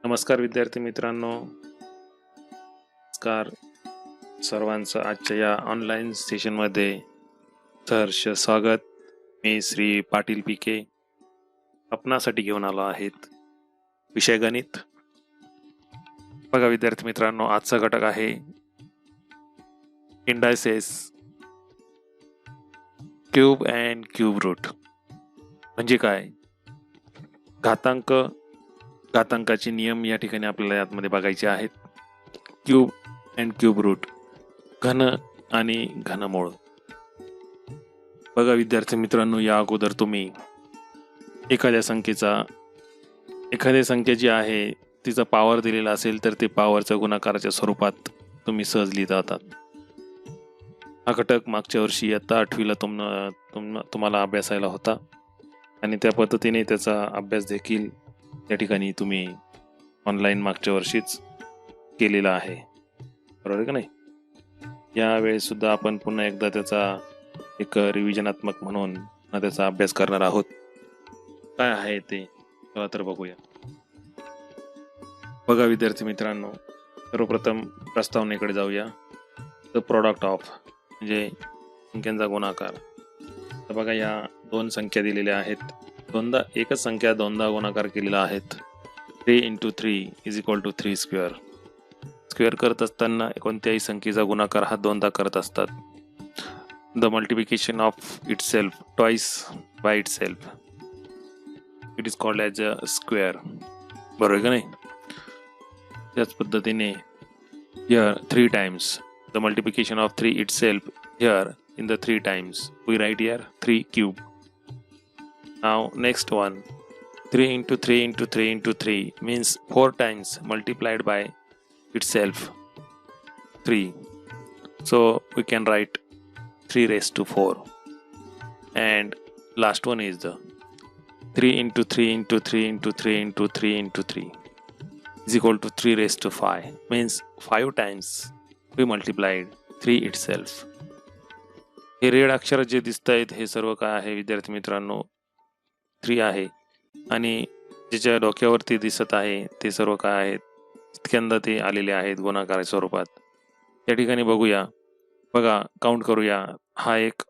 नमस्कार विद्यार्थी मित्रांनो. नमस्कार सर्वांचं आजच्या या ऑनलाईन सेशनमध्ये सहर्ष स्वागत. मी श्री पाटील पीके आपणासाठी घेऊन आलो आहेत विषय गणित. बघा विद्यार्थी मित्रांनो, आजचा घटक आहे indices, cube and cube root. म्हणजे काय? घातांकाचे नियम या ठिकाणी आपल्याला यामध्ये बघायचे आहेत. क्यूब अँड क्यूब रूट, घन आणि घनमूळ. बघा विद्यार्थी मित्रांनो, या अगोदर तुम्ही एखाद्या संख्या जी आहे तिचा पॉवर दिलेला असेल तर ते पॉवरच्या गुणाकाराच्या स्वरूपात तुम्ही सहज लिहित आहात. हा घटक मागच्या वर्षी इयत्ता 8वीला तुम्हाला अभ्यासायला होता आणि त्या पद्धतीने त्याचा अभ्यास देखील या ठिकाणी तुम्ही ऑनलाईन मागच्या वर्षीच केलेला आहे, बरोबर का नाही? यावेळेस सुद्धा आपण पुन्हा एकदा त्याचा एक रिव्हिजनात्मक म्हणून त्याचा अभ्यास करणार आहोत. काय आहे ते चला तर बघूया. बघा विद्यार्थी मित्रांनो, सर्वप्रथम प्रस्तावनेकडे जाऊया. द प्रॉडक्ट ऑफ म्हणजे संख्यांचा गुणाकार. तर बघा, या दोन संख्या दिलेल्या आहेत. एकच संख्या दोनदा गुणाकार केलेला आहेत. 3 × 3 = 3 स्क्वेअर. स्क्वेअर करत असताना कोणत्याही संख्येचा गुणाकार हा दोनदा करत असतात. The multiplication of itself twice by itself, it is called as a square, बरोबर का नाही? त्याच पद्धतीने here 3 times the multiplication of 3 itself here in the 3 times we write here 3 cube. Now next one, 3 × 3 × 3 × 3 means 4 times multiplied by itself 3, so we can write 3⁴. And last one is the 3 × 3 × 3 × 3 × 3 × 3 is equal to 3⁵, means 5 times we multiplied 3 itself. हे red अक्षर जे दिसत आहेत हे सर्व काय आहे विद्यार्थी मित्रांनो? 3 आहे. आणि ज्याच्या डोक्यावरती दिसत आहे ते सर्व काय आहेत? इतक्यांदा ते आलेले आहेत गुणाकार स्वरूपात. या ठिकाणी बघूया, बघा काउंट करूया. हा एक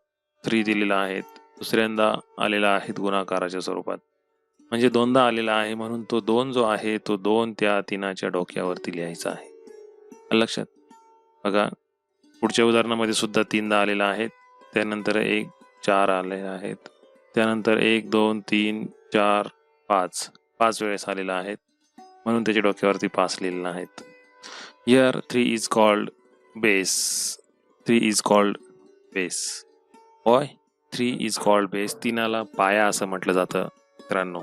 3 दिलेला आहे, दुसऱ्यांदा आलेला आहे गुणाकाराच्या स्वरूपात, म्हणजे दोनदा आलेला आहे, म्हणून तो 2 जो आहे तो 2 त्या 3च्या डोक्यावरती लिहायचा आहे. लक्षात? बघा पुढच्या उदाहरणामध्ये सुद्धा 3दा आलेला आहे, त्यानंतर 1 4 आले आहेत, त्यानंतर 1 2 3 4 5 वेळेस आलेला आहे, म्हणून त्याच्या डोक्यावरती 5 लिहिलेला आहेत. Here 3 is called base. 3 is called base. होय, 3 is called base. 3ला पाया असं म्हटलं जातं मित्रांनो.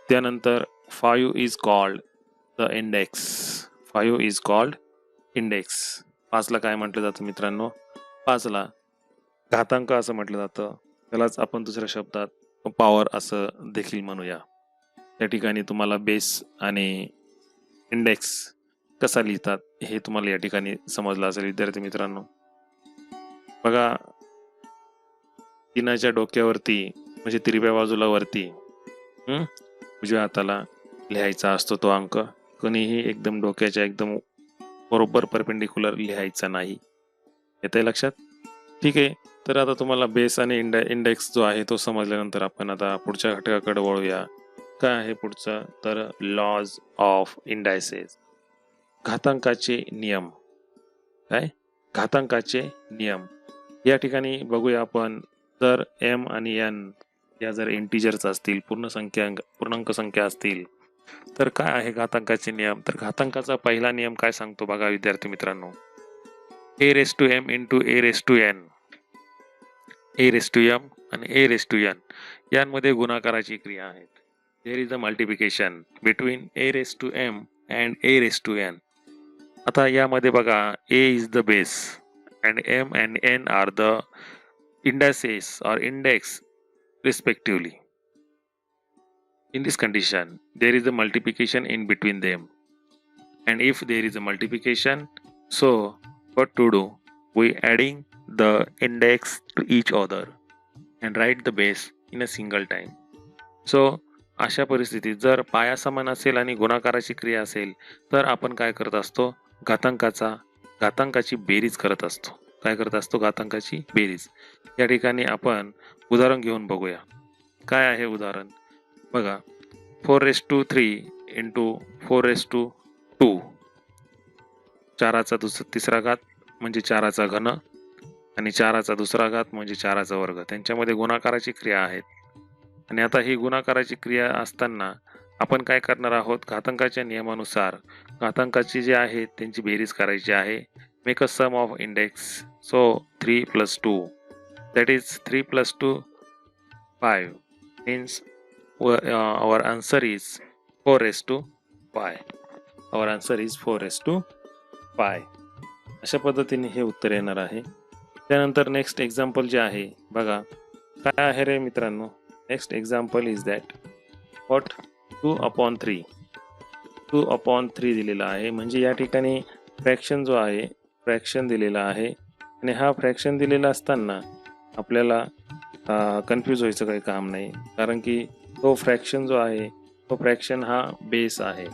त्यानंतर 5 is called the index. 5 is called index. 5ला काय म्हटलं जातं मित्रांनो? 5ला घातांक असं म्हटलं जातं. त्यालाच आपण दुसऱ्या शब्दात पॉवर असं देखील म्हणूया. त्या ठिकाणी तुम्हाला बेस आणि इंडेक्स कसा लिहितात हे तुम्हाला या ठिकाणी समजलं असेल विद्यार्थी मित्रांनो. बघा, 3च्या डोक्यावरती म्हणजे तिरव्या बाजूला वरती उजव्या हाताला लिहायचा असतो तो अंक. कोणीही एकदम डोक्याच्या एकदम बरोबर परपेंडिक्युलर लिहायचा नाही. येतंय लक्षात? ठीक आहे. तर आता तुम्हाला बेस आणि इंडेक्स जो आहे तो समजल्यानंतर आपण आता पुढच्या घटकाकडे वळूया. काय आहे पुढचं? तर लॉज ऑफ इंडायसेस, घातांकाचे नियम. काय? घातांकाचे नियम. या ठिकाणी बघूया आपण, जर m आणि n या जर इंटिजर्स असतील, पूर्णांक संख्या असतील, तर काय आहे घातांकाचे नियम? तर घातांकाचा पहिला नियम काय सांगतो बघा विद्यार्थी मित्रांनो. a⁻m × a⁻n. a⁻m आणि a⁻n यांमध्ये गुणाकाराची क्रिया आहेत. There is a multiplication between a⁻m and a⁻n. आता यामध्ये बघा, a is the base and m and n are the indices or index respectively. In this condition, there is a multiplication in between them. And if there is a multiplication, so what to do? We adding the index to each other and write the base in a single time. So अशा परिस्थितीत जर पाया समान असेल आणि गुणाकाराची क्रिया असेल तर आपण काय करत असतो, घातांकाची बेरीज करत असतो. काय करत असतो? घातांकाची बेरीज. या ठिकाणी आपण उदाहरण घेऊन बघूया. काय आहे उदाहरण? बघा, 4^3 इंटू 4^2, चाराचा तिसरा घात म्हणजे 4चा घन आणि 4चा दुसरा घात म्हणजे 4चा वर्ग. त्यांच्यामध्ये गुणाकाराची क्रिया आहेत. आणि आता ही गुणाकाराची क्रिया असताना आपण काय करणार आहोत? घातांकाच्या नियमानुसार घातांकाची जे आहे त्यांची बेरीज करायची आहे. Make a sum of index. So 3 + 2 that is 3 + 2 5 means our answer is 4^5. our answer is 4^5. अशा पद्धतीने हे उत्तर येणार आहे. त्यानंतर नेक्स्ट एक्झाम्पल जे आहे बघा, काय आहे रे मित्रांनो? Next example is that what 2/3. 2/3 दिलेला आहे, म्हणजे या ठिकाणी फ्रॅक्शन जो आहे फ्रॅक्शन दिलेला आहे आणि हा फ्रॅक्शन दिलेला असताना आपल्याला कन्फ्यूज व्हायचं काही काम नाही, कारण की तो फ्रॅक्शन जो आहे तो फ्रॅक्शन हा बेस आहे.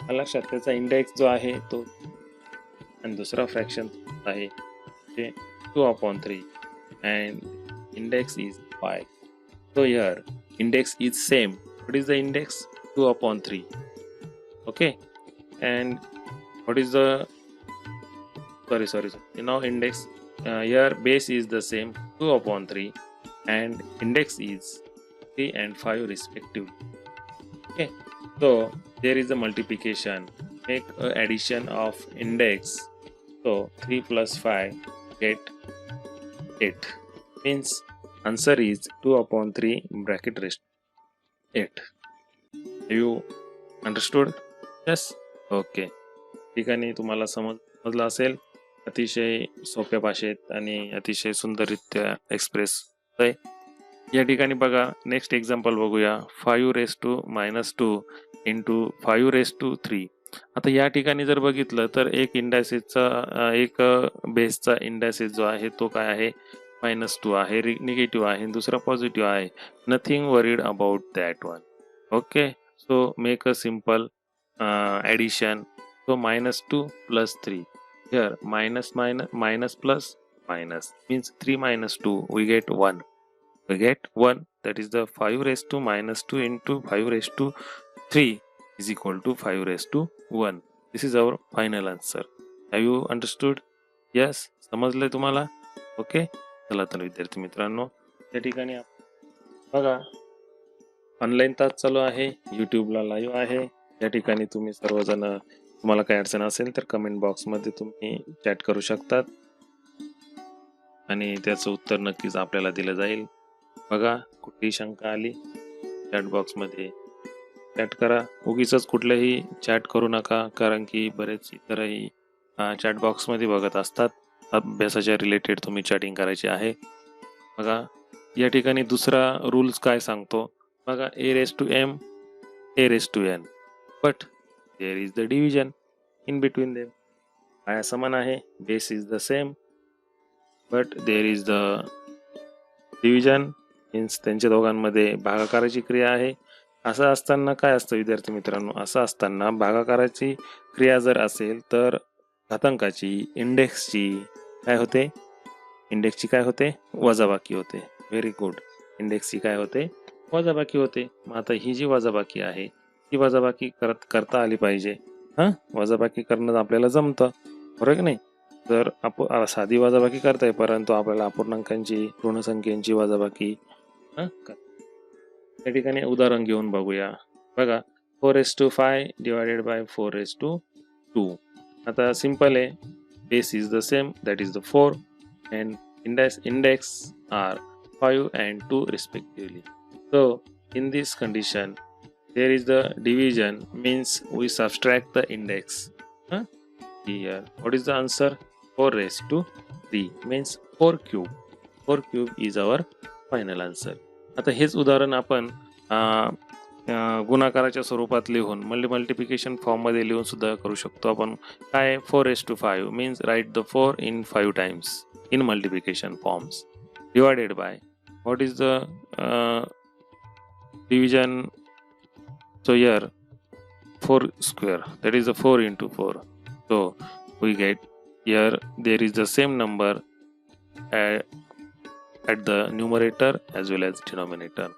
लक्षात, त्याचा इंडेक्स जो आहे तो आणि दुसरा फ्रॅक्शन आहे ते 2/3 and index is 5. So here index is same. What is the index? 2/3. Okay, and what is the sorry now index here base is the same 2/3 and index is 3 and 5 respectively. Okay, so there is a multiplication, make a addition of index. So 3 + 5 get 8 means answer is 2/3 bracket rest 8. Have you understood? Yes. Okay. ठिकाणी तुम्हाला समजलं असेल. अतिशय सोप्या भाषेत आणि अतिशय सुंदररित्या एक्सप्रेस आहे. या ठिकाणी बघा, नेक्स्ट एक्झाम्पल बघूया. 5^-2 इंटू 5^3. आता या ठिकाणी जर बघितलं तर एक एक बेसचा इंडायसिस जो आहे तो काय आहे? -2 आहे, निगेटिव्ह आहे, दुसरा पॉझिटिव्ह आहे. Nothing worried about that one. Okay, so make a simple addition. So -2 + 3. Here minus plus minus means 3 - 2 we get 1. We get 1, that is the 5^-2 into 5^3 is equal to 5^1. This is our final answer. Have you understood? Yes, समजले तुम्हाला? Okay, चला तर विद्यार्थी मित्रांनो, या ठिकाणी बघा online तास चालू आहे, यूट्यूबला लाईव्ह आहे. या ठिकाणी तुम्ही सर्वजण, तुम्हाला काही अडचण असेल तर कमेंट बॉक्समध्ये तुम्ही चॅट करू शकतात आणि त्याचं उत्तर नक्कीच आपल्याला दिलं जाईल. बघा, कुठलीही शंका आली चॅट बॉक्समध्ये चॅट करा. उगीच कुठलंही चॅट करू नका, कारण की बरेच इतरही चॅट बॉक्समध्ये बघत असतात. अभ्यासाच्या रिलेटेड तुम्ही चॅटिंग करायची आहे. बघा, या ठिकाणी दुसरा रूल्स काय सांगतो बघा, a⁻m, a⁻n, but there is the division in between them. पाया समान आहे, base is the same, but there is the division means त्यांच्या दोघांमध्ये भागाकाराची क्रिया आहे. असं असताना काय असतं विद्यार्थी मित्रांनो? असं असताना भागाकाराची क्रिया जर असेल तर घातांकाची इंडेक्सची काय होते? इंडेक्सची काय होते? वजाबाकी होते. Very good. इंडेक्सची काय होते? वजाबाकी होते. मग आता ही जी वजाबाकी आहे ती वजाबाकी करता आली पाहिजे. वजाबाकी करणं आपल्याला जमतं, बरोबर की नाही? तर साधी वजाबाकी करताय, परंतु आपल्याला अपूर्णांकांची, ऋणसंख्येची वजाबाकी या ठिकाणी उदाहरण घेऊन बघूया. बघा, 4^5 divided by 4^2. आता सिंपल आहे, base is the same, that is the 4 and index are 5 and 2 respectively. So in this condition there is the division, means we subtract the index. Here what is the answer? 4^3 means 4 cube. 4 cube is our final answer. आता हेच उदाहरण आपण गुणाकाराच्या स्वरूपात लिहून multiplication form मध्ये लिहून सुद्धा करू शकतो आपण. काय? 4^5 means write the 4 in 5 times in multiplication forms, divided by what is the division So here 4 square, that is the 4 into 4. So we get here there is the same number at the numerator as well as denominator.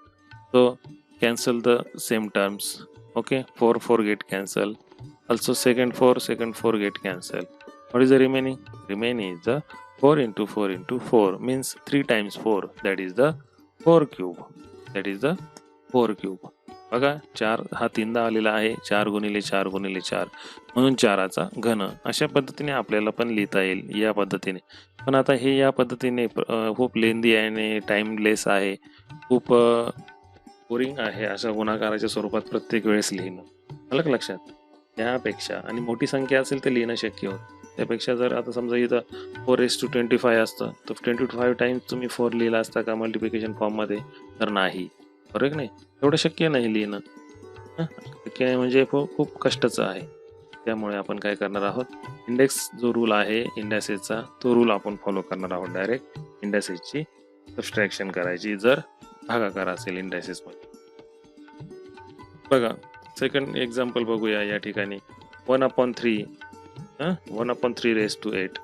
So cancel the same terms. Okay, 4 get cancel. Also second 4 get cancel. What is the remaining? Remaining is the 4 into 4 into 4 means 3 times 4, that is the 4 cube. That is the 4 cube. बघा 4 हा तीनदा आलेला आहे, 4 गुणिले 4 गुणिले 4 म्हणून 4चा घन. अशा पद्धतीने आपल्याला पण लिहिता येईल या पद्धतीने. पण आता हे या पद्धतीने खूप लेंदी आहे आणि टाइमलेस आहे, खूप बोरिंग आहे अशा गुणाकाराच्या स्वरूपात प्रत्येक वेळेस लिहिणं. आलं का लक्षात? त्यापेक्षा आणि मोठी संख्या असेल तर लिहिणं शक्य होतं. त्यापेक्षा जर आता समजा इथं 4:25 असतं तर 25 टाइम्स तुम्ही 4 लिहिला असता का मल्टिप्लिकेशन फॉर्ममध्ये? तर नाही, बरोबर नाही? एवढं शक्य नाही लिहिणं. शक्य नाही म्हणजे खूप कष्टाचं आहे. त्यामुळे आपण काय करणार आहोत, इंडेक्स जो रूल आहे इंडायसेसचा तो रूल आपण फॉलो करणार आहोत. डायरेक्ट इंडायसेसची सबस्ट्रॅक्शन करायची जर भागाकार असेल इंडायसेसमध्ये. बघा सेकंड एक्झाम्पल बघूया या ठिकाणी. 1/3 1/3 raised to 8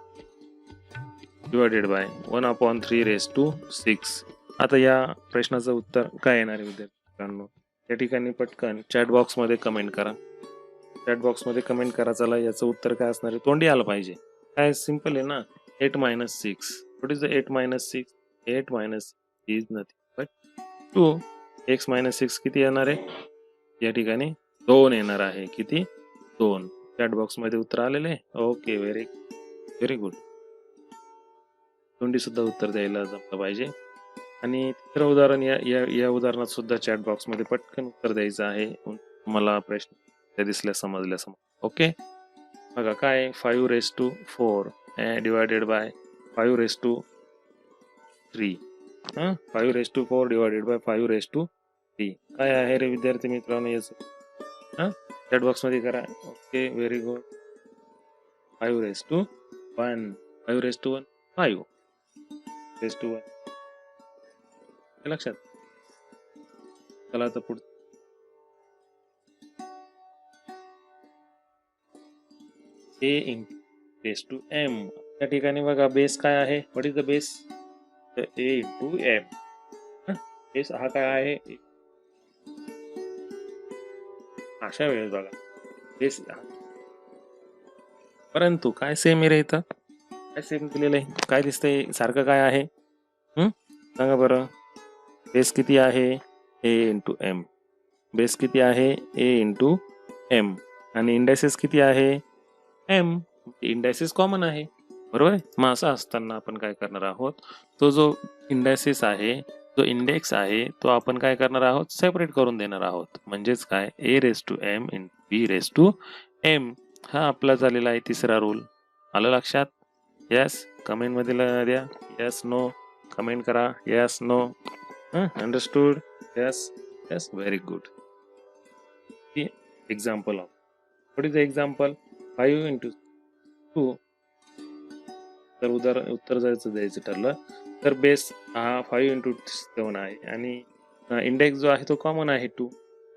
divided by 1/3 raised to 6. आता या प्रश्नाचं उत्तर काय येणार आहे विद्यार्थ्यांनो? या ठिकाणी पटकन चॅट बॉक्समध्ये कमेंट करा. चॅट बॉक्समध्ये कमेंट करा. चला याचं उत्तर काय असणार आहे? तोंडी आलं पाहिजे. काय सिंपल आहे ना. 8 - 6. What is the 8 - 6? 8 - is nothing but 2. x - 6 किती येणार आहे? या ठिकाणी 2 येणार आहे. किती? 2. चॅट बॉक्समध्ये उत्तर आलेले. Okay, very good. तोंडी सुद्धा उत्तर द्यायला जमलं पाहिजे. आणि तिसरं उदाहरण या उदाहरणात सुद्धा चॅट बॉक्समध्ये पटकन उत्तर द्यायचं आहे. मला प्रश्न दिसल्या समजल्या. ओके, बघा काय 5 raised to 4 divided by 5 raised to 3. 5 raised to 4 divided by 5 raised to 3 काय आहे रे विद्यार्थी मित्रांनो याचं? चॅट बॉक्समध्ये करा. Okay, very good. 5 raised to 1. 5 raised to 1 5 raised to 1. लक्षात. चला आता पुढे a into raised to m. या ठिकाणी बघा बेस काय आहे? What is the base? a into m. Base हा काय आहे? अशा वेळेस बघा बेस, परंतु काय सेम आहे रे इथं? काय सेम दिलेलं आहे? काय दिसतंय सारखं काय आहे? सांगा बरं. बेस किती आहे? a into m. बेस किती आहे? a into m. आणि इंडायसेस किती आहे? m. इंडायसेस कॉमन आहे, बरोबर आहे. मग असं असताना आपण काय करणार आहोत, तो जो इंडायसेस आहे, जो इंडेक्स आहे तो आपण काय करणार आहोत? सेपरेट करून देणार आहोत. म्हणजेच काय? a raised to m into b raised to m. हा आपला झालेला आहे तिसरा रूल. आलं लक्षात? यस, कमेंट मध्ये द्या. यस नो कमेंट करा. Yes no. Understood? Yes yes, very good. Example of what is the example? 5 into 2. तर उत्तर द्यायचं ठरलं तर बेस हा 5 into 7 आहे आणि इंडेक्स जो आहे तो कॉमन आहे 2.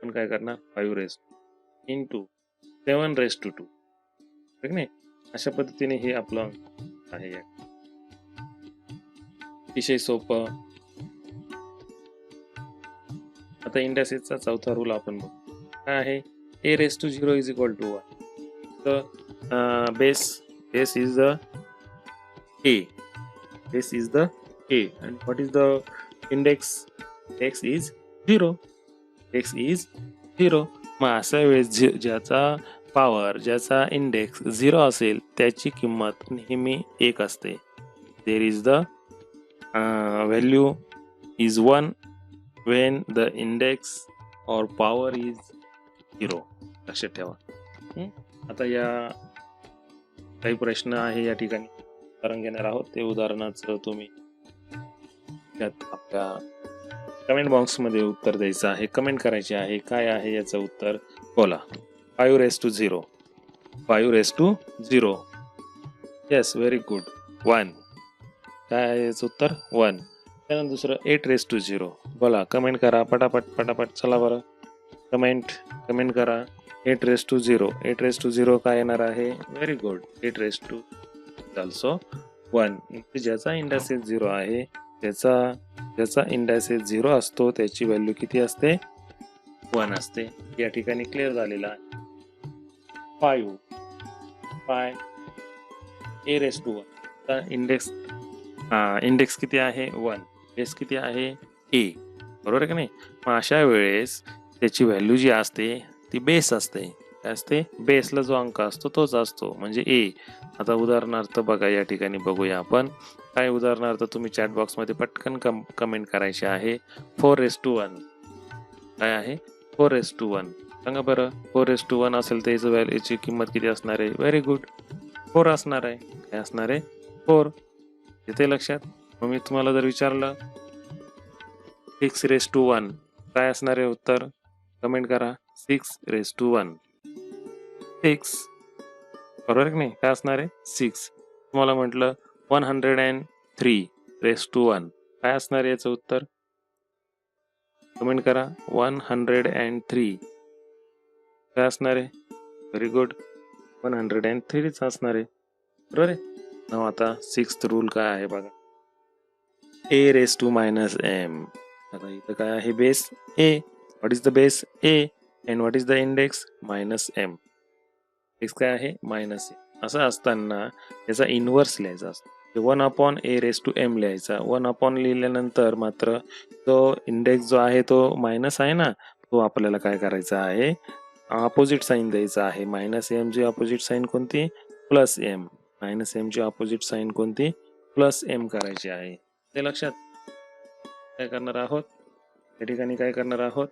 पण काय करणार? 5 raised into 7 raised to 2. ठीक नाही? अशा पद्धतीने हे आपलं आहे. अतिशय सोपं. आता इंडायसेसचा चौथा रूल आपण बघू. काय आहे? a raised to 0 is equal to 1. तर base is the a. Base is the a. And what is the index? X is 0. X is 0. मग अशा वेळेस ज्याचा पॉवर, ज्याचा इंडेक्स 0 असेल त्याची किंमत नेहमी 1 असते. There is the value is 1 when the index or power is 0. लक्षात ठेवा. आता या काही प्रश्न आहे या ठिकाणी उदाहरण घेणार आहोत. ते उदाहरणाचं तुम्ही आपल्या कमेंट बॉक्समध्ये उत्तर द्यायचं आहे. कमेंट करायचे आहे. काय आहे याचं उत्तर? बोला. 5 raised to 0. 5 raised to 0. Yes, very good. 1. काय आहे याचं उत्तर? 1. त्यानंतर दुसरं 8 raised to 0. बोला, कमेंट करा पटापट. चला बरं. कमेंट करा 8 raised to 0. 8 raised to 0 काय येणार आहे? Very good. 8 raised to also 1. ज्याचा इंडायसेस 0 आहे ज्याचा इंडायसेस 0 असतो त्याची व्हॅल्यू किती असते? 1 असते. या ठिकाणी क्लिअर झालेला आहे. 5 a raised to 1. इंडेक्स किती आहे? 1. बेस किती आहे? a. बरोबर आहे का नाही? मग अशा वेळेस त्याची व्हॅल्यू जी असते ती बेस असते. काय असते? बेसला जो अंक असतो तोच असतो म्हणजे a. आता उदाहरणार्थ बघा या ठिकाणी बघूया आपण. काय उदाहरणार्थ तुम्ही चॅट बॉक्समध्ये पटकन कमेंट करायचे आहे. 4 raised to 1 काय आहे? 4 raised to 1. सांगा बरं. 4 raised to 1 असेल तर याची किंमत किती असणार आहे? Very good. 4 असणार आहे. काय असणार आहे? 4. येते लक्षात? मग मी तुम्हाला जर विचारलं 6 raised to 1 काय असणार आहे उत्तर? कमेंट करा. 6 raised to 1. 6 बरोबर की नाही? काय असणार आहे? 6. तुम्हाला म्हटलं 103 raised to 1 काय असणार आहे याचं उत्तर? कमेंट करा. 103 काय असणार आहे? Very good. 103च असणार आहे. बरोबर आहे. नाव आता 6th रूल काय आहे बघा. a raised to minus m. आता इथं काय आहे? Base a. What is the base? a. and what is the index? minus m. x काय आहे? Minus a. असं असताना त्याचा इन्व्हर्स लिहायचा असतो. 1/a raised to m लिहायचा. 1 लिहिल्यानंतर मात्र तो इंडेक्स जो आहे तो मायनस आहे ना, तो आपल्याला काय करायचा आहे? अपोजिट साईन द्यायचा आहे. मायनस एम ची अपोजिट साईन कोणती? Plus m. मायनस एम ची अपोजिट साईन कोणती? प्लस एम करायची आहे. ते लक्षात काय करणार आहोत? या ठिकाणी काय करणार आहोत?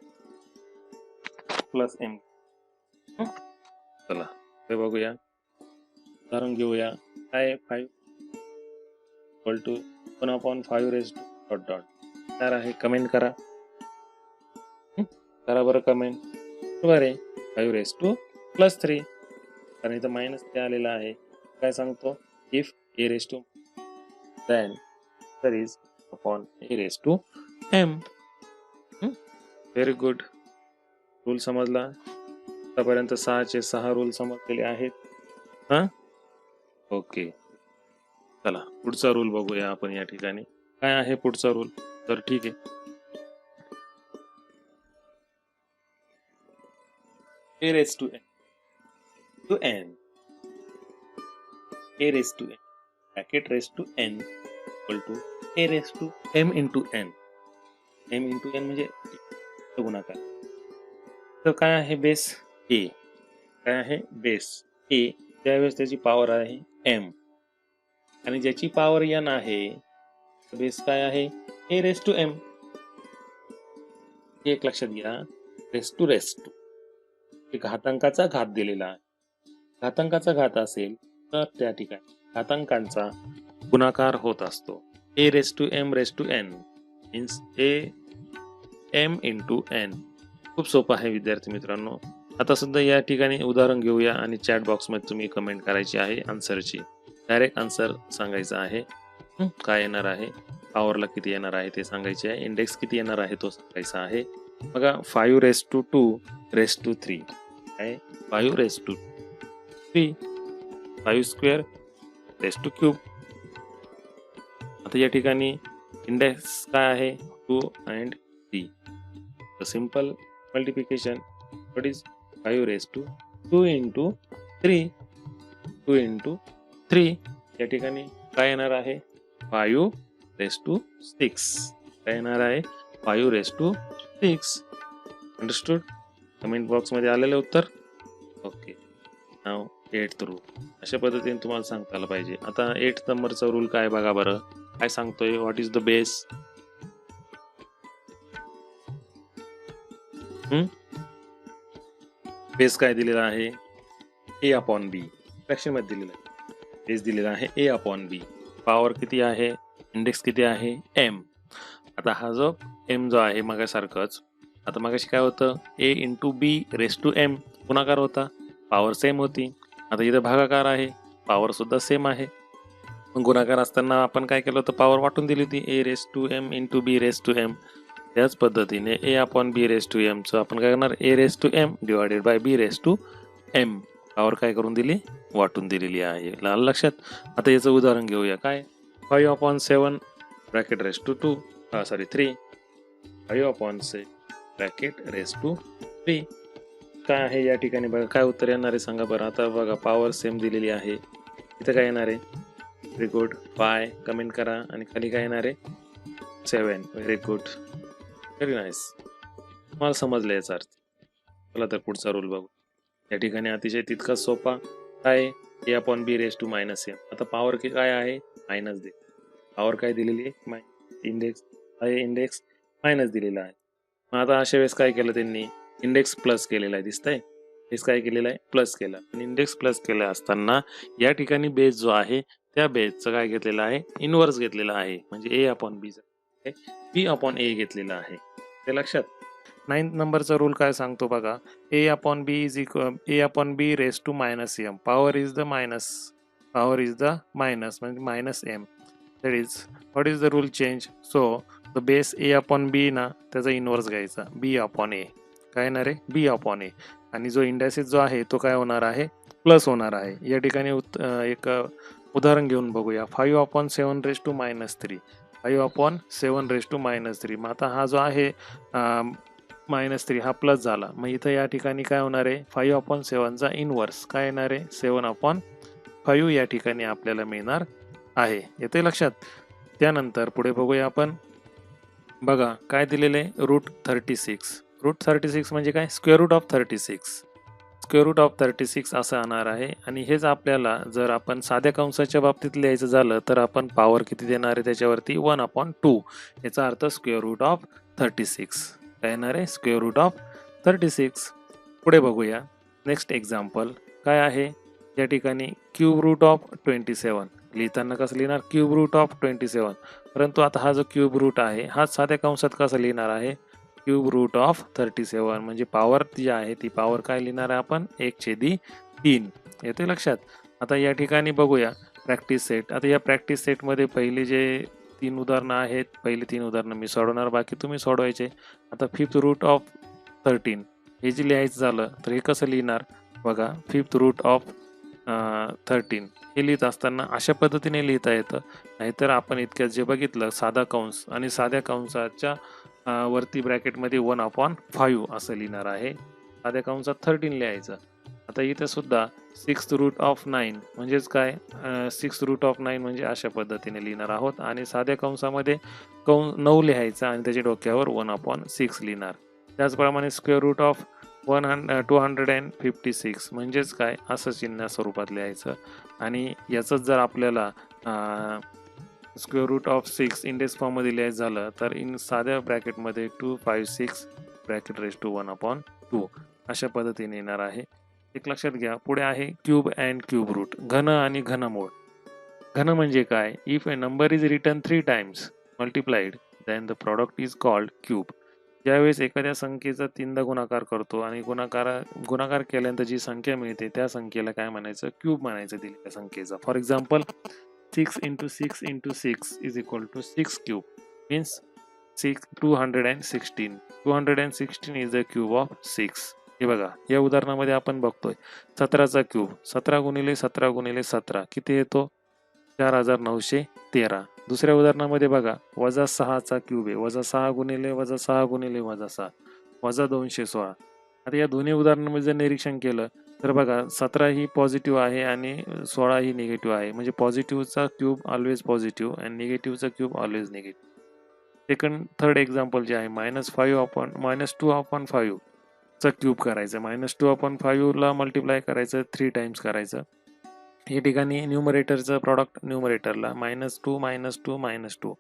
Plus m. चला ते बघूया. उदाहरण घेऊया. काय 5 equal to 1/5 raised to dot dot काय आहे? कमेंट करा. करा बरं कमेंट. बरोबर आहे. 5 raised to प्लस 3 कारण इथं मायनस 3 आलेला आहे. काय सांगतो? If a raised to then there is upon a raised to m. Very good. Rule समजला? आतापर्यंत 6चे 6 रूल समजलेले आहेत. हा ओके. चला पुढचा रूल बघूया आपण या ठिकाणी. काय आहे पुढचा रूल? तर ठीक आहे. a raised to n a raised to n bracket raised to n equal to a raised to m into n. m into n म्हणजे गुणाकार. तर काय आहे बेस? a. काय आहे? Base a. त्यावेळेस त्याची पॉवर आहे m आणि ज्याची पॉवर n आहे बेस काय आहे? a raised to m. एक लक्षात घ्या. रेस्ट टू घातांकाचा घात दिलेला आहे. घातांकाचा घात असेल तर त्या ठिकाणी घातांकांचा गुणाकार होत असतो. a raised to m raised to n means a m into n. खूप सोपं आहे विद्यार्थी मित्रांनो. आता सुद्धा या ठिकाणी उदाहरण घेऊया आणि चॅट बॉक्समध्ये तुम्ही कमेंट करायची आहे आन्सरची. डायरेक्ट आन्सर सांगायचा आहे. काय येणार आहे? पॉवरला किती येणार आहे ते सांगायचे आहे. इंडेक्स किती येणार आहे तो सांगायचा आहे. बघा 5 raised to 2 raised to 3 काय? 5 raised to 3 5 square raised to cube. आता या ठिकाणी इंडेक्स काय आहे? 2 and 3. The simple multiplication what is 5 raised to 2 into 3 2 into 3. या ठिकाणी काय येणार आहे? 5 raised to 6 काय येणार आहे? 5 raised to 6. Understood? Comment box मध्ये आलेलं उत्तर. ओके. नाव 8th रूल अशा पद्धतीने तुम्हाला सांगता आलं पाहिजे. आता 8th नंबरचा रूल काय बघा बरं. काय सांगतोय? What is the base? Base काय दिलेला आहे? a/b. फ्रॅक्शन मध्ये दिलेला आहे. बेस दिलेला आहे a/b. पॉवर किती आहे? इंडेक्स किती आहे? m. आता हा जो m जो आहे मगासारखंच. आता मगाशी काय होतं? a into b raised to m गुणाकार होता. पॉवर सेम होती. आता इथं भागाकार आहे. पॉवर सुद्धा सेम आहे. गुणाकार असताना आपण काय केलं होतं? पॉवर वाटून दिली होती. a raised to m into b raised to m. त्याच पद्धतीने a upon b raise to m चं आपण काय करणार a raise to m divided by b raise to m power काय करून दिली वाटून दिलेली आहे. आलं लक्षात. आता याचं उदाहरण घेऊया. काय 5 upon 7 bracket raise to 2 3 5 upon 6 bracket raise to 3 काय आहे या ठिकाणी बघा काय उत्तर येणार आहे सांगा बरं. आता बघा पॉवर सेम दिलेली आहे. इथं काय येणार आहे व्हेरी गुड 5 कमेंट करा आणि खाली काय येणार आहे 7 व्हेरी गुड व्हेरी नाईस. मला समजलं याचा अर्थ. चला तर पुढचा रूल बघू. या ठिकाणी अतिशय तितका सोपा काय A upon B raise to minus M. आता पॉवर काय आहे मायनस दे पॉवर काय दिलेली आहे इंडेक्स आहे इंडेक्स मायनस दिलेला आहे. मग आता अशा वेळेस काय केलं त्यांनी इंडेक्स प्लस केलेला आहे दिसतंय. इंडेक्स काय केलेला आहे प्लस केला आणि इंडेक्स प्लस केला असताना या ठिकाणी बेस जो आहे त्या बेसचं काय घेतलेलं आहे इनवर्स घेतलेला आहे म्हणजे ए अपॉन बी बी अपॉन ए घेतलेला आहे. ते लक्षात. 9th नंबरचा रूल काय सांगतो बघा A upon B is equal A upon B raise to minus M power is the minus म्हणजे minus M. That is what is the rule change. So the base A upon B ना त्याचा inverse घ्यायचा बी upon ए काय येणार आहे बी upon ए आणि जो इंडायसिस जो आहे तो काय होणार आहे प्लस होणार आहे. या ठिकाणी एक उदाहरण घेऊन बघूया 5 upon 7 raise to minus 3 5 upon 7 raise to minus 3. मग आता हा जो आहे -3 हा प्लस झाला. मग इथं या ठिकाणी काय होणार आहे 5 अपॉन 7चा इनवर्स काय येणार आहे 7 अपॉन 5 या ठिकाणी आपल्याला मिळणार आहे. येते लक्षात. त्यानंतर पुढे बघूया आपण. बघा काय दिलेलं आहे रूट 36 म्हणजे काय स्क्वेअर रूट ऑफ 36 असं येणार आहे. आणि हेच आपल्याला जर आपण साध्या कंसाच्या बाबतीत लिहायचं झालं तर आपण पॉवर किती देणार आहे त्याच्यावरती 1/2 याचा अर्थ स्क्वेअर रूट ऑफ 36 काय येणार आहे स्क्वेअर रूट ऑफ 36. पुढे बघूया नेक्स्ट एक्झाम्पल काय आहे या ठिकाणी क्यूब रूट ऑफ 27 लिहिताना कसं लिहिणार क्यूब रूट ऑफ 27. परंतु आता हा जो क्यूब रूट आहे हा साध्या कंसात कसं लिहिणार आहे क्यूब रूट ऑफ 37 म्हणजे पॉवर जी आहे ती पॉवर काय लिहिणार आहे आपण 1/3 येते लक्षात. आता या ठिकाणी बघूया प्रॅक्टिस सेट. आता या प्रॅक्टिस सेटमध्ये पहिले जे 3 उदाहरणं आहेत पहिले 3 उदाहरणं मी सोडवणार बाकी तुम्ही सोडवायचे. आता 5th रूट ऑफ 13 हे जे लिहायचं झालं तर हे कसं लिहिणार बघा 5th रूट ऑफ 13 हे लिहित असताना अशा पद्धतीने लिहिता येतं. नाहीतर आपण इतक्यात जे बघितलं साधा कंस आणि साध्या कंसाच्या वरती ब्रॅकेटमध्ये 1/5 असं लिहिणार आहे. साध्या कंसात 13 लिहायचं. आता इथे सुद्धा 6th रूट ऑफ 9 म्हणजेच काय 6th रूट ऑफ 9 म्हणजे अशा पद्धतीने लिहिणार आहोत आणि साध्या कंसामध्ये 9 लिहायचा आणि त्याच्या डोक्यावर 1/6 लिहिणार. त्याचप्रमाणे स्क्वेअर रूट ऑफ 256 म्हणजेच काय असं चिन्ह स्वरूपात लिहायचं. आणि याचंच जर आपल्याला स्क्वेअर रूट ऑफ 6 इंडेक्स फॉर्ममध्ये लिहायचं झालं तर साध्या ब्रॅकेटमध्ये 256 ब्रॅकेट रेस टू 1/2 अशा पद्धतीने येणार आहे. एक लक्षात घ्या. पुढे आहे क्यूब अँड क्यूब रूट घन आणि घनमूळ. घन म्हणजे काय if a number is written 3 times multiplied then the product is called cube. ज्यावेळेस एखाद्या संख्येचा 3दा गुणाकार करतो आणि गुणाकार केल्यानंतर जी संख्या मिळते त्या संख्येला काय म्हणायचं क्यूब म्हणायचं दिलेल्या संख्येचा. For example 6 × 6 × 6 is equal to 6 cube means 216. 216 is the cube of 6. हे बघा या उदाहरणामध्ये आपण बघतोय 17चा क्यूब 17 × 17 × 17 किती येतो 4913. दुसऱ्या उदाहरणामध्ये बघा -6चा क्यूब आहे -6 × -6 × -6 -216. आता या दोन्ही उदाहरणामध्ये जर निरीक्षण केलं तर बघा 17 ही पॉझिटिव्ह आहे आणि 16 ही निगेटिव्ह आहे. म्हणजे पॉझिटिव्हचा क्यूब ऑलवेज पॉझिटिव्ह आणि निगेटिव्हचा cube always negative. Third example जे आहे -2/5 चा क्यूब करायचं -2/5 ला मल्टिप्लाय करायचं 3 टाइम्स करायचं. या ठिकाणी न्यूमरेटरचं प्रॉडक्ट न्यूमरेटरला -2 -2 -2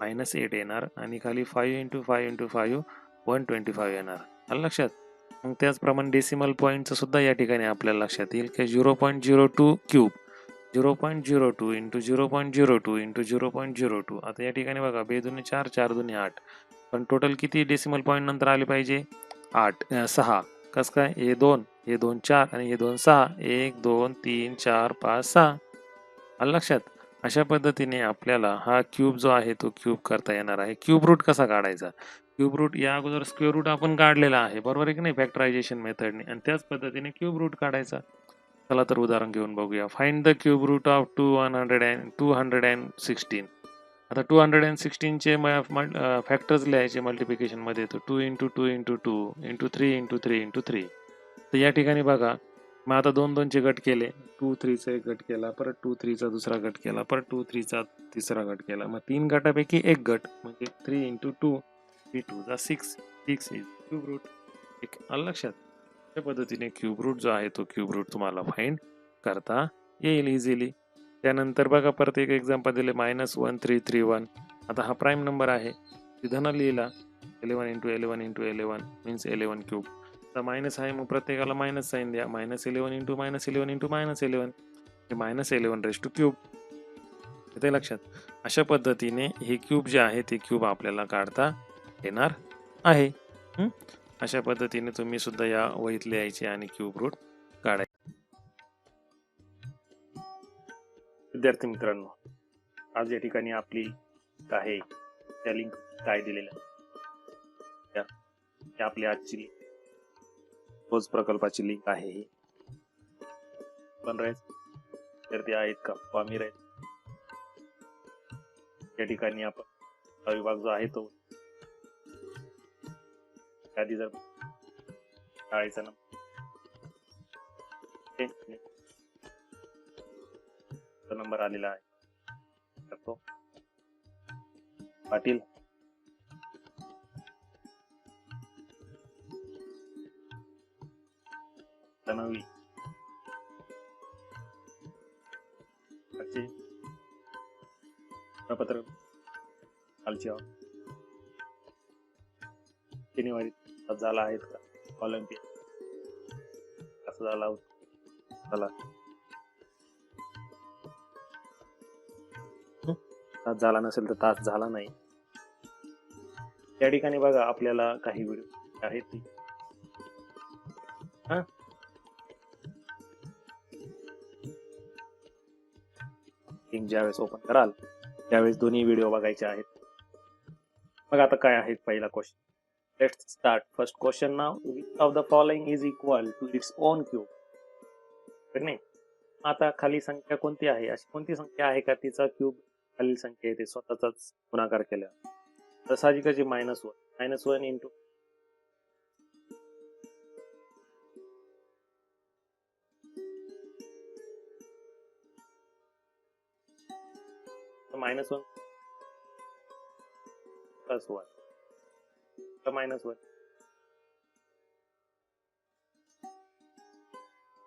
-8 येणार आणि खाली 5 × 5 × 5 125 येणार. आलं लक्षात. मग त्याचप्रमाणे डेसिमल पॉईंटचं सुद्धा या ठिकाणी आपल्याला लक्षात येईल की 0.02 क्यूब 0.02 × 0.02 × 0.02. आता या ठिकाणी बघा 2 दूने 4 4 दूने 8 पण टोटल किती डेसिमल पॉईंट नंतर आले पाहिजे 6. कसं काय हे 2 हे 2 4 आणि हे 2 6 1 2 3 4 5 6. आलं लक्षात. अशा पद्धतीने आपल्याला हा क्यूब जो आहे तो क्यूब करता येणार आहे. क्यूब रूट कसा काढायचा क्यूब रूट या अगोदर स्क्वेअर रूट आपण काढलेला आहे, बरोबर आहे की नाही, फॅक्टरायझेशन मेथडने, आणि त्याच पद्धतीने क्यूब रूट काढायचा. चला तर उदाहरण घेऊन बघूया. Find the cube root of 216. आता 216 चे फॅक्टर्स लिहायचे मल्टिप्लिकेशन मध्ये, तर 2 into 2 into 2 into 3 into 3 into 3. तर या ठिकाणी बघा, मग आता 2 चे गट केले, 2 3 चा एक गट केला, परत 2 3 चा दुसरा गट केला, परत 2 3 चा तिसरा गट केला. मग 3 गटापैकी एक गट म्हणजे 3 इंटू 2, 3 2 जा 6, 6 इज क्यूब रूट. एक आलं लक्षात. त्या पद्धतीने क्यूब रूट जो आहे तो क्यूब रूट तुम्हाला फाइंड करता येईल इझिली. त्यानंतर बघा परत एक एक्झाम्पल दिले, -1331. आता हा प्राईम नंबर आहे, ती धन लिहिला, 11 इंटू 11 इंटू 11 मीन्स 11 क्यूब. तर मायनस आहे, मग प्रत्येकाला मायनस साईन द्या. -11 इंटू -11 इंटू -11 हे -11 रेस टू क्यूब. येते लक्षात. अशा पद्धतीने हे क्यूब जे आहे ते क्यूब आपल्याला काढता येणार आहे. अशा पद्धतीने तुम्ही सुद्धा या वहीत लिहायचे आणि क्यूब रूट काढायचे. विद्यार्थी मित्रांनो, आज या ठिकाणी आपली आहे त्या लिंक काय दिलेल्या आपली आजची लिंक रोज प्रकल्पाची लिंक आहे. ही पण विद्यार्थी आहेत का स्वामी राहील या ठिकाणी आपण विभाग जो आहे तो आधी जर शाळेचा नंबर आलेला आहे तो पाटील तनवी प्रपत्र कालची शनिवारी झाला आहेत का ऑलिम्पिक असं झाला होता तास झाला नसेल तर तास झाला नाही. त्या ठिकाणी बघा आपल्याला काही व्हिडिओ आहेत लिंक ज्यावेळेस ओपन कराल त्यावेळेस दोन्ही व्हिडिओ बघायचे आहेत. मग आता काय आहे पहिला question. Let's start first question now. Which of the following is equal to its own cube. नाही, आता खाली संख्या कोणती आहे, अशी कोणती संख्या आहे का तिचा क्यूब खालील संख्या येते स्वतःचाच गुणाकार केल्या. तर साहजिकच -1 इंटू -1 प्लस 1 तर -1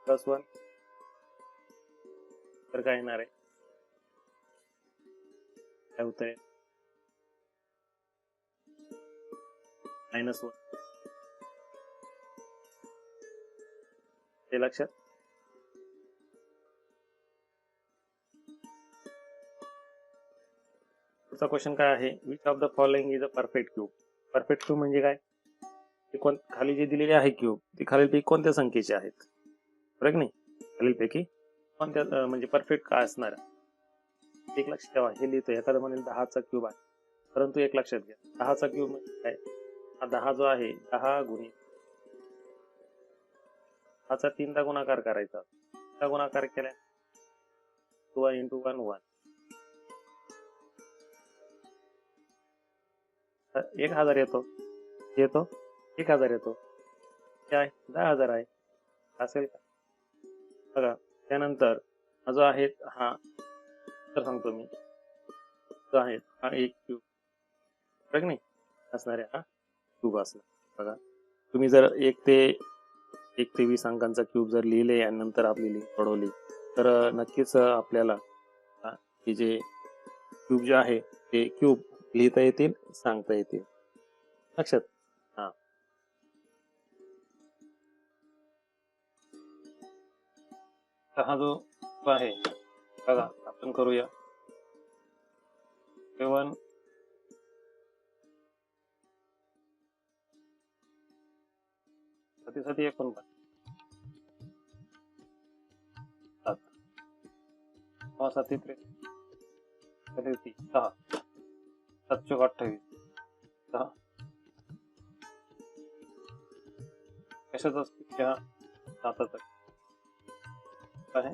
प्लस 1 तर काय येणार आहे, काय होतंय -1 ते लक्षात. पुढचा क्वेश्चन काय आहे. Which of the following is a perfect cube. Perfect cube म्हणजे काय, खाली जे दिलेले आहे क्यूब ते खालीलपैकी कोणत्या संख्येचे आहेत, बरोबर नाही, खालीलपैकी कोणत्या म्हणजे परफेक्ट काय असणार. एक लक्षात ठेवा, हे लिहितो एखादं म्हणेल 10चा क्यूब आहे, परंतु एक लक्षात घ्या 10चा क्यूब म्हणजे काय, हा 10 जो आहे 10 गुणिले 10चा 3दा गुणाकार करायचा. 3दा गुणाकार केला 2 इंटू 1 1 1000 येतो 1000 येतो, काय 10,000 आहे असेल का बघा. त्यानंतर हा जो आहे हा तर सांगतो मी जो आहे हा एक क्यूब बघ नाही असणार आहे, हा क्यूब असणार. बघा तुम्ही जर 1 ते 20 अंकांचा क्यूब जर लिहिले आणि नंतर आपली लिंक सोडवली तर नक्कीच आपल्याला हे जे क्यूब जे आहे ते क्यूब लिहिता येतील, सांगता येतील, लक्षात. हा जो आहे बघा आपण करूया 7 7 49 7 7 6 7 28 10 कशाचा स्पीड हा साताचा आहे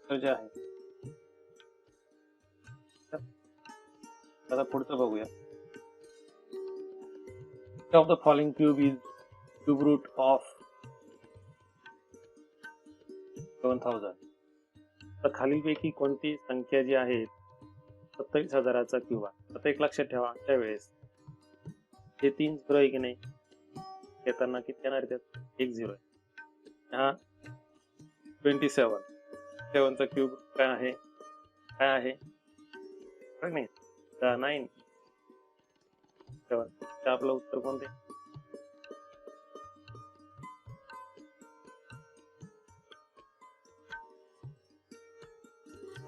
तर जे आहे आता पुढचं बघूया. Of the following cube is cube root of 7000. तर खालीलपैकी कोणती संख्या जी आहे 27,000चा क्यूब आहे. आता एक लक्षात ठेवा, त्यावेळेस हे 3 झिरो आहे की नाही, येताना किती येणार त्यात 1 झिरो आहे. हा 27 7चा क्यूब काय आहे नाही 9 7. तर आपलं उत्तर कोणते?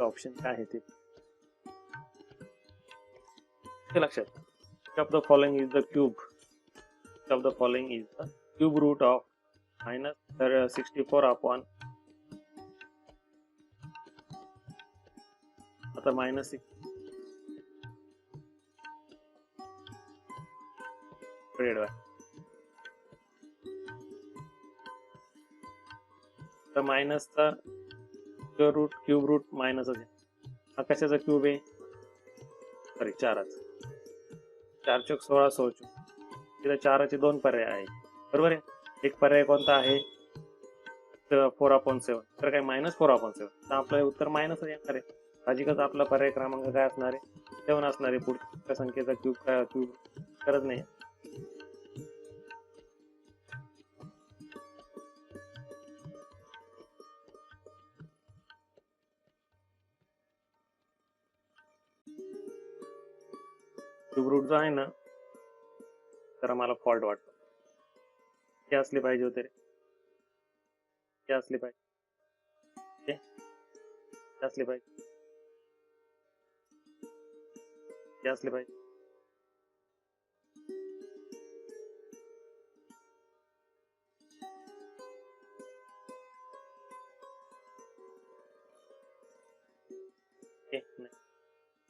ऑप्शन काय आहे ते लक्षात. of the following is the cube of the following is the cube root of minus 64 upon आता minus 6 squared by तर मायनस चा क्यूब रूट मायनस असेल. हा कशाचा क्यूब आहे? सॉरी 4च 4 चौक 16 16 तिथे 4चे 2 पर्याय आहे, बरोबर आहे. एक पर्याय कोणता आहे? 4/7. तर काय -4/7. तर आपलं उत्तर मायनस येणार आहे. साहजिकच आपला पर्याय क्रमांक काय असणार आहे? 7 असणार आहे. पुढच्या संख्येचा क्यूब करत नाही. क्यूब रूट जो आहे ना, तर मला फॉल्ट वाटतो. ते असले पाहिजे होते रे, ते असले पाहिजे, ते असले पाहिजे, ते असले पाहिजे.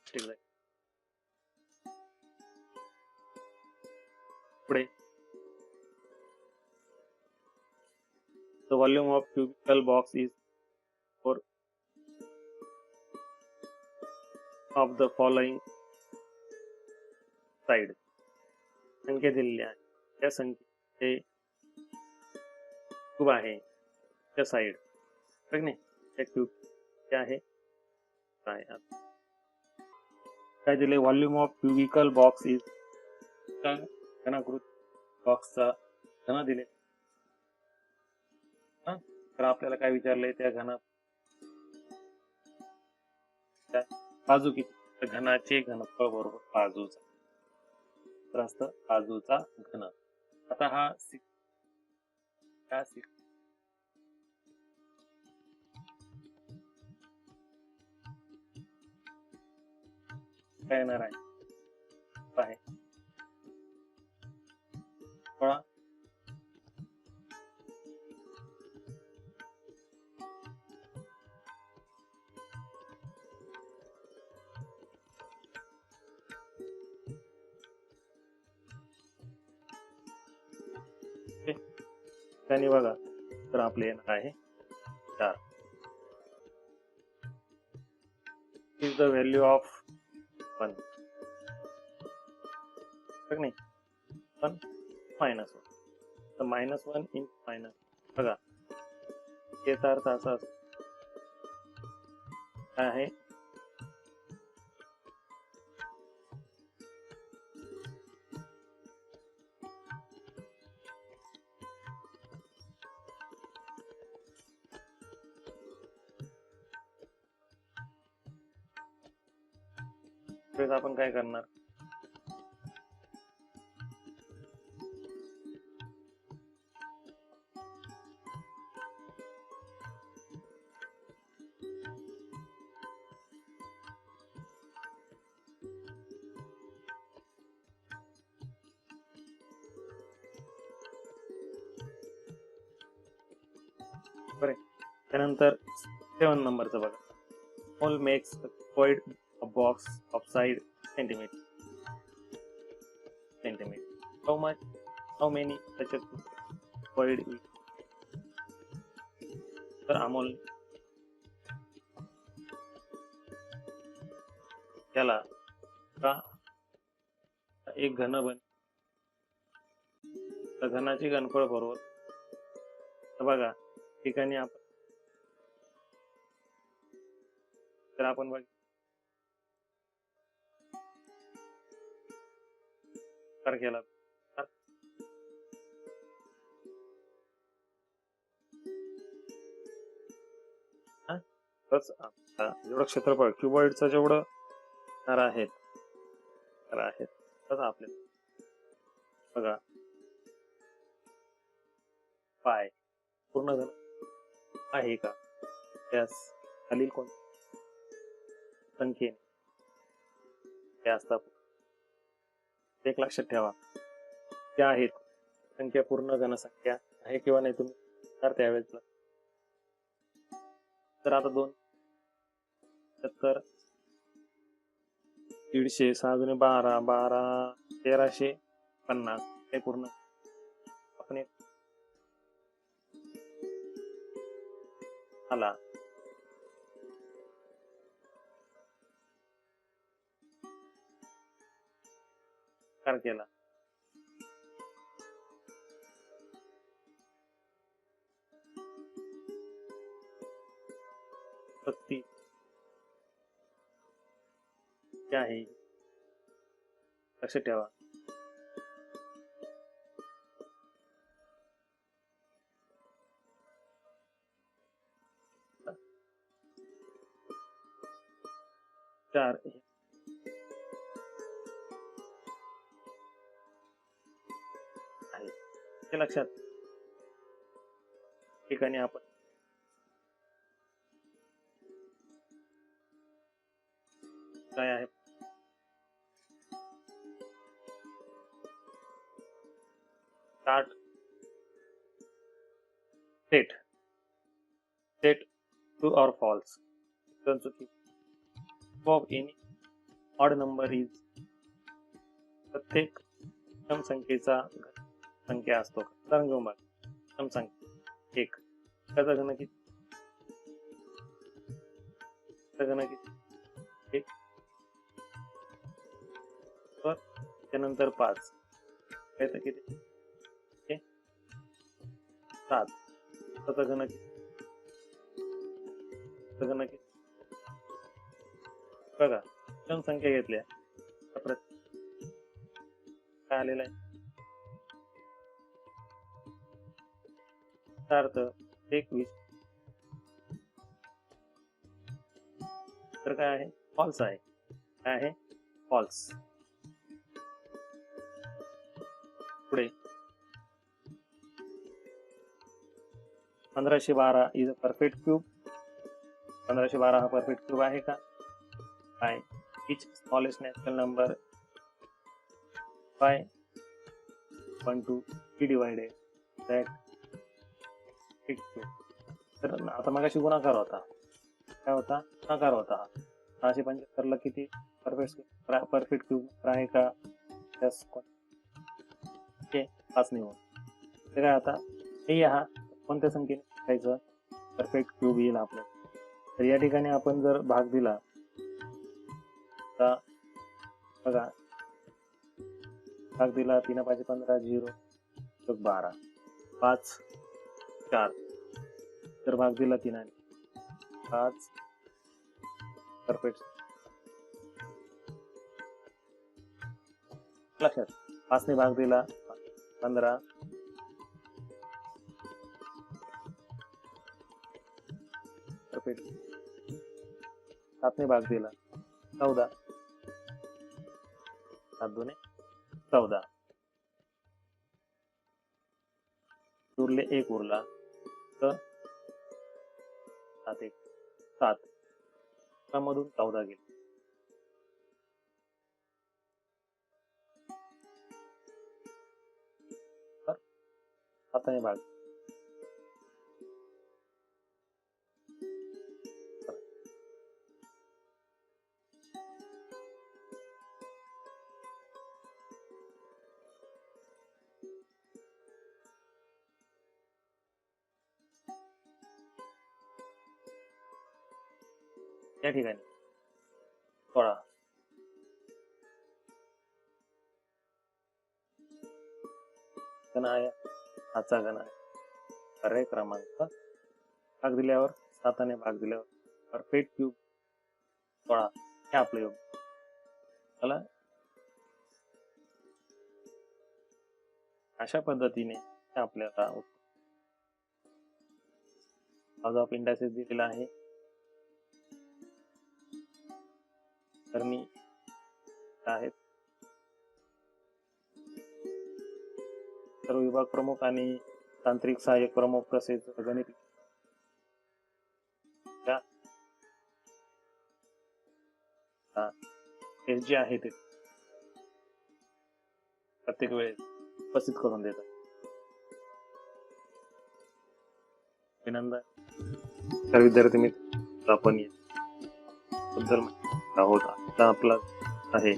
ठीक आहे. पुढे the volume of cubical box is 4 of the following side. संख्या दिलेली आहे, त्या संख्येचे क्यूब आहे त्या साइड, ठीक नाही. त्या क्यूब काय आहे काय दिले? Volume of cubical box is घनाकृत बॉक्सचा घन दिले. तर आपल्याला काय विचारलंय? त्या घना बाजू किती? घनाचे घनफळ बरोबर बाजूचा, तर असतं बाजूचा घन. आता हा 6 काय येणार आहे? थोडा त्याने बघा, तर आपले येणार आहे 4. इज द व्हॅल्यू ऑफ 1, ठीक नाही. 1 -1 तर -1 इन मायनस बघा, याचा अर्थ असा काय आहे? आपण काय करणार? बरे, त्यानंतर 7 नंबरचं बघा. Hole makes a void a box of side centimeter. How much how many such word is. तर अमोल त्याला का एक घन बन तर घनाची घनफळ बरोबर. तर बघा ठिकाणी आपण तर आपण बघ विचार केला तरच जेवढं क्षेत्रफळ क्युबॉइडचं जेवढं तर आहेत तर आपल्याला बघा पाय पूर्ण घन आहे का त्यास खालील कोण संख्येने ते असतात. एक लक्षात ठेवा त्या आहेत संख्या पूर्ण घनसंख्या आहे किंवा नाही तुम्ही तर त्यावेळेस तर आता 2 150 6 दुने 12 12 1350 हे पूर्ण आपण एक आला कर केला सक्ती क्या आहे लक्षात ठेवा. चार आहे हे लक्षात ठिकाणी आपण काय आहे start set true or false of any odd number is प्रत्येक सम संख्येचा संख्या असतो. उदाहरण घेऊन बघा सम संख्या 1 त्याचा घन किती एक त्यानंतर 5 त्याचं किती 7 त्याचा घन किती बघा सम संख्या घेतल्या काय आलेला आहे अर्थ 21 तर काय आहे फॉल्स आहे. काय आहे फॉल्स. पुढे 1512 इज अ परफेक्ट क्यूब. 1512 हा परफेक्ट क्यूब आहे का काय each smallest natural number by 1 to 3 divided that तर आता मगाशी गुणाकार होता काय होता गुणाकार होता 675 ला किती परफेक्ट क्यूब आहे का त्यास 5 नाही होत ते काय आता हे हा कोणत्या संख्येने लिहायचं परफेक्ट क्यूब येईल आपल्याला. तर या ठिकाणी आपण जर भाग दिला तर बघा भाग दिला 3 5 15 0 12 5 4 तर भाग दिला 3 5 परफेक्ट लक्षात 5 ने भाग दिला 15 परफेक्ट 7 ने भाग दिला 14 7 2 14 उरले 1 उरला तर 7 1 7 मधून 14 गेले आता हे भाग या ठिकाणी 16 गण आहे, हाचा गण आहे. पर्याय क्रमांक भाग दिल्यावर 7 ने भाग दिल्यावर परफेक्ट क्यूब 16 हे आपलं योग. चला अशा पद्धतीने आपल्याला आज ऑफ इंडायसेस दिलेला आहे. सरणी आहेत. सर्व विभाग प्रमुख आणि तांत्रिक सहाय्यक प्रमुख तसेच गणित हे जे आहे ते प्रत्येक वेळेस उपस्थित करून देतात. अभिनंदन तर विद्यार्थी मित्र, आपण बद्दल आहोत. आता आपला आहे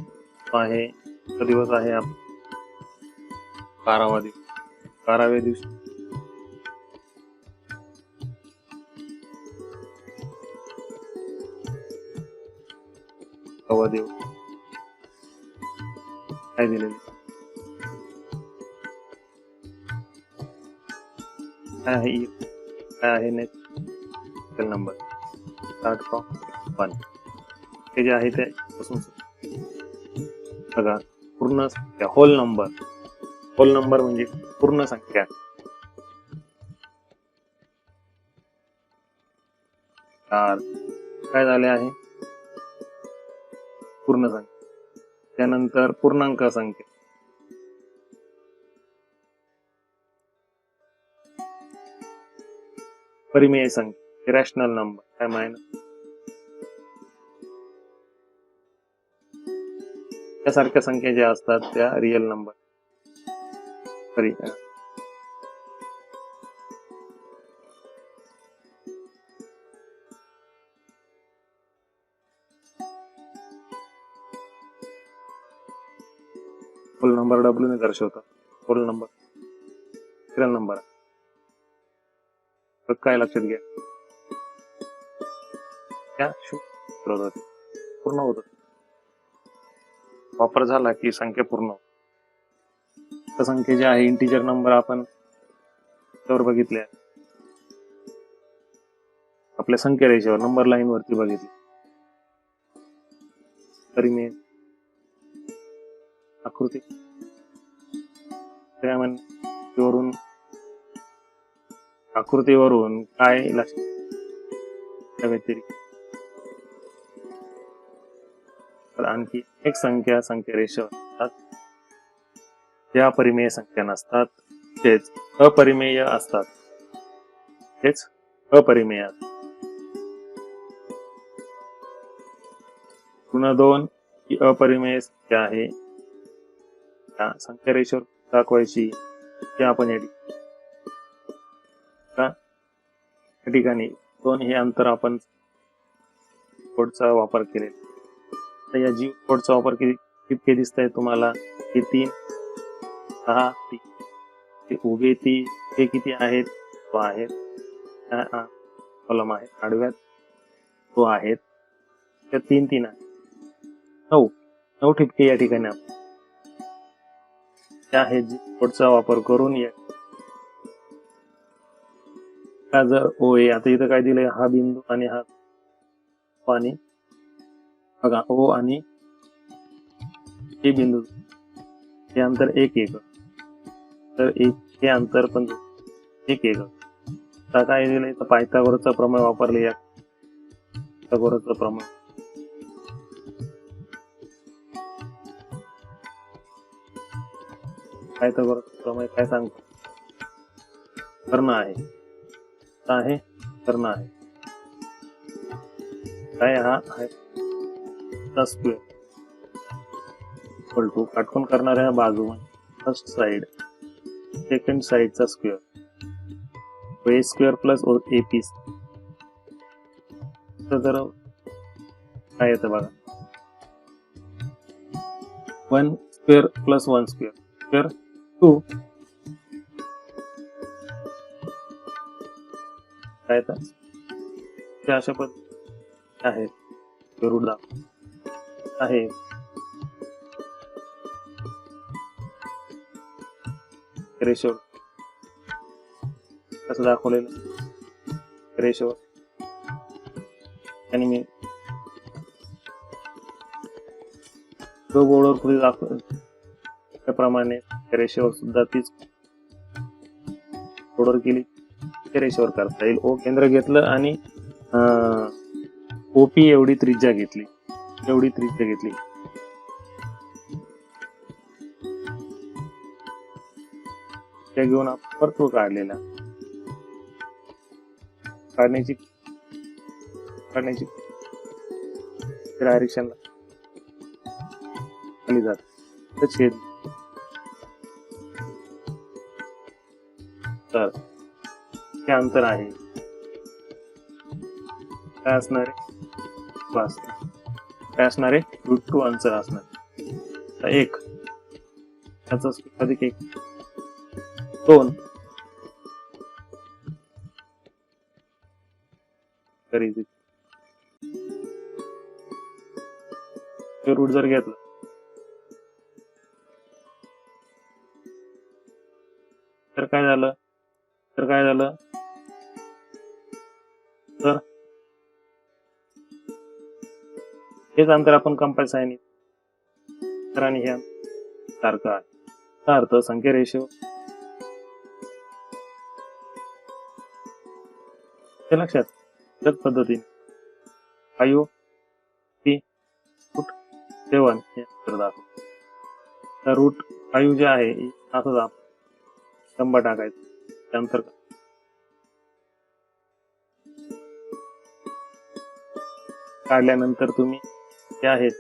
दिवस आहे 12वा दिवस. 12व्या दिवशी दिवस काय दिलेले काय आहे नेक्स्ट नंबर 8.1 हे जे आहे ते पासून बघा. पूर्ण संख्या होल नंबर म्हणजे पूर्ण संख्या. काय झाले आहे पूर्ण संख्या. त्यानंतर पूर्णांक संख्या, परिमेय संख्या, रॅशनल नंबर काय मायनस त्यासारख्या संख्या ज्या असतात त्या real number. Whole number W ने दर्शवतात. होल नंबर रिअल नंबर काय लक्षात घ्या. त्या पूर्ण होत वापर झाला की संख्या पूर्ण. संख्या जे आहे इंटिजर नंबर आपण त्यावर बघितले, आपल्या संख्या रेषेवर नंबर लाईन वरती बघितले. परिमेय आकृती आकृतीवरून काय लक्षात व्यतिरिक्त आणखी एक संख्या रेषेवर असतात त्या परिमेय संख्या नसतात, तेच अपरिमेय असतात. पुन्हा 2 ही अपरिमेय संख्या आहे. संख्या रेषेवर दाखवायची की आपण या ठिकाणी 2 हे अंतर आपण कोडचा वापर केलेला. तर या जी कोडचा वापर किती दिसत आहे तुम्हाला हे 3 6 3 ते उभे ते किती आहेत तो आहेत कॉलम आहे. आडव्यात तो आहेत त्या 3 आहे 9 ठिपके या ठिकाणी आपण त्या आहेत जी कोडचा वापर करून जर ओ ए आता इथं काय दिलंय हा बिंदू आणि हा आणि बघा ओ आणि हे बिंदू हे अंतर 1 एकक, तर हे अंतर पण 1 एकक. आता काय दिलंय तर पायथागोरसचा प्रमेय वापरले. या पायथागोरसचा प्रमेय काय सांगतो कर्ण आहे काय हा आहे स्क्वेअर इक्वल टू काटकोन करणाऱ्या बाजू फर्स्ट साइड सेकंड साइडचा स्क्वेअर ए स्क्वेअर प्लस एपी. जर काय येतं बघा 1 स्क्वेअर प्लस 1 स्क्वेअर 2 काय तर अशा पद्धती आहेत. रूट आहे रेशो कसं दाखवलेलं रेशो आणि मी जो बोर्डवर पुढे दाखवलं त्याप्रमाणे रेशोवर सुद्धा तीच बोर्डवर केली ते रेशोवर करता येईल. ओ केंद्र घेतलं आणि ओपी एवढी त्रिज्या घेतली त्या घेऊन आपण वर्तुळ काढलेला काढण्याची डायरेक्शनला खाली जात छेद तर हे अंतर आहे काय असणार आहे √2 अंतर असणार. एक त्याचा अधिक एक 2 तरी रूट जर घेतलं तर काय झालं तर हेच अंतर आपण कंपास आहे तर आणि हे सारखं आहे अर्थ संख्या रेशो लक्षात त्याच पद्धतीने 5 रूट 7 हे अंतर दाखवतो. तर रूट 5 जे आहे असंच आपण शंभर टाकायचं त्यानंतर काढल्यानंतर तुम्ही ते आहेत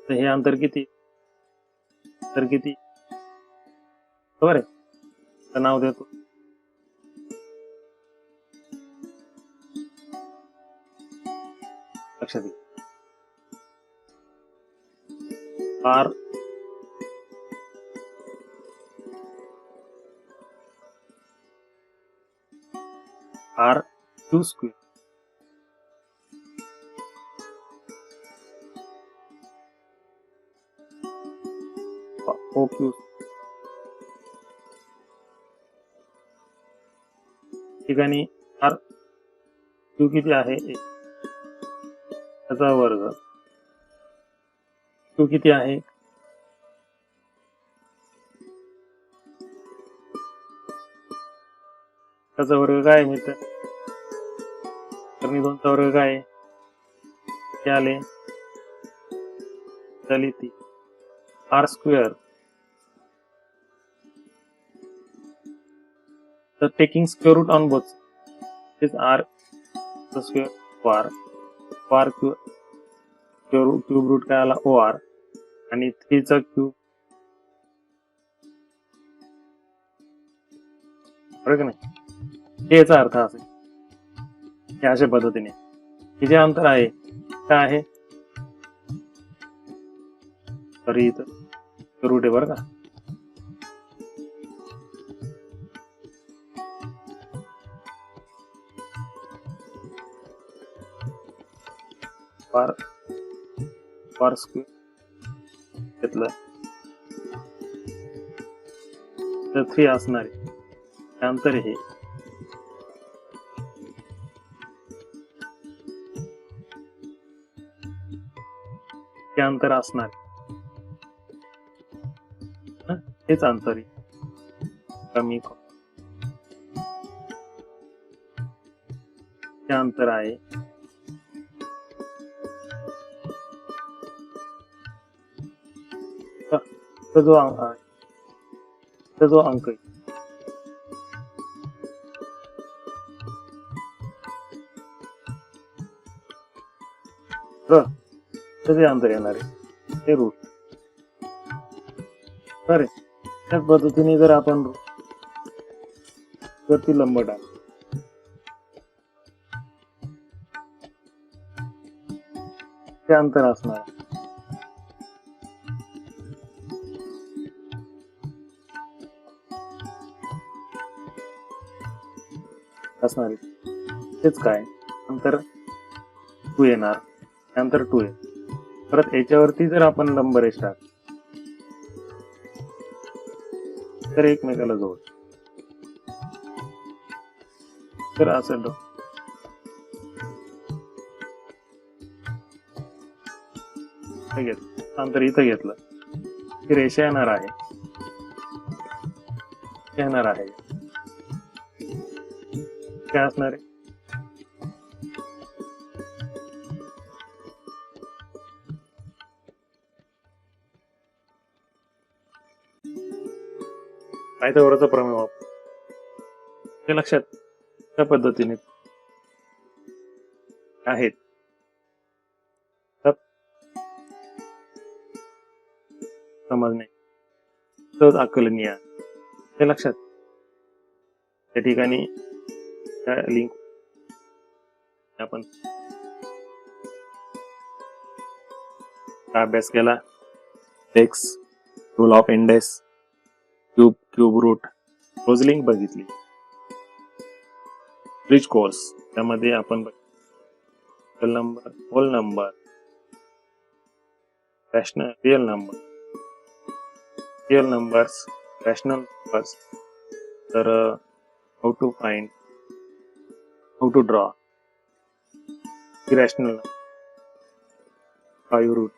तर हे अंतर किती बरोबर आहे. तर नाव देतो लक्षात घ्या R2 स्क्वेअर OQ ठिकाणी R2 किती आहे त्याचा वर्ग Q किती आहे त्याचा वर्ग काय मिळतं तर 2चा वर्ग काय ते आले झाली ती R स्क्वेअर. तर taking square root on both this R square वार क्यूब रूट काय आला OR आणि 3चा क्यूब बरोबर नाही याचा अर्थ असेल हे अशा पद्धतीने हे जे अंतर आहे काय आहे तरी इथं रूट आहे बरं का पार स्क्वेअर घेतलं तर 3 असणार आहे अंतर हे अंतर असणार हेच अंतर आहे कमी हे अंतर आहे जो अंक आहे त्याचे अंतर येणार आहे ते रूट बरे. त्याच पद्धतीने जर आपण वरती लंब टाक ते अंतर असणार असणार आहे तेच काय नंतर 2 येणार त्यानंतर 2 येईल परत याच्यावरती जर आपण लंब रेष टाकली तर एकमेकाला जोड तर असं नंतर इथं घेतलं की रेषा येणार आहे येणार आहे काय असणार आहे पायथागोरसचा प्रमेय वापर हे लक्षात त्या पद्धतीने आहेत समजणे सहज आकलनीय हे लक्षात त्या ठिकाणी लिंक आपण अभ्यास केला x rule of index cube root रोज लिंक बघितली ब्रिज कोर्स त्यामध्ये आपण number whole number rational real numbers rational numbers तर how to find how to draw irrational 5 root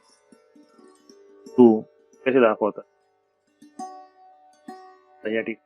2 कसे दाखवतात या ठिकाणी